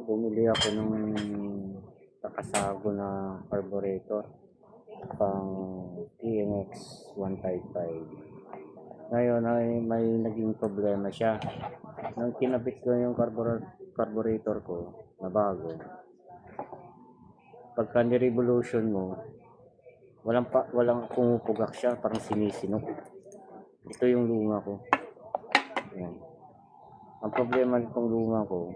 Bumili ako ng takasago na carburetor pang TNX 155. Ngayon ay may naging problema siya. Nang kinabit ko yung carburetor ko na bago, pagka ni-revolution mo, walang pumupugak siya, parang sinisinok. Ito yung luma ko. Ayan. Ang problema nitong luma ko,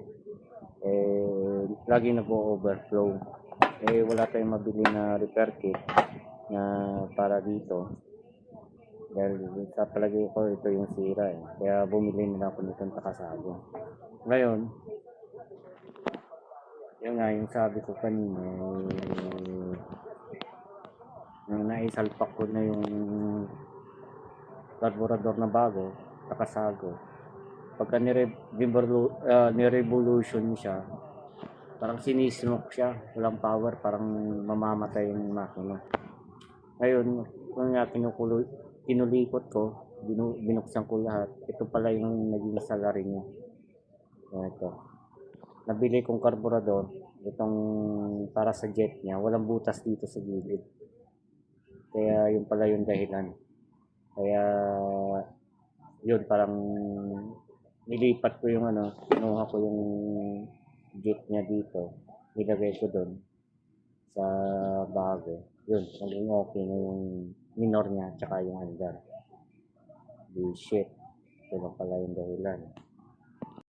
lagi nag-overflow. Wala tayong mabili na repair kit na para dito. Dahil sa palagay ko, ito yung sira eh. Kaya bumili na ako nitong takasago. Ngayon, yun nga yung sabi ko kanina, nung naisalpak ko na yung carburetor na bago, takasago, pagka ni-revolution siya, parang sinismoke siya, walang power, parang mamamatay yung makina. Ngayon, kung nga kinulikot ko, binuksan ko lahat, ito pala yung naging salarin niya. Ito. Nabili kong carburetor, itong para sa jet niya, walang butas dito sa gilid. Kaya yun pala yung dahilan. Kaya yun, parang nilipat ko yung kinuha ko yung jet niya dito, nilagay ko doon sa bago. Yun, naging okay na yung minor niya, tsaka yung under. Bullshit. Ito lang pala yung dahilan.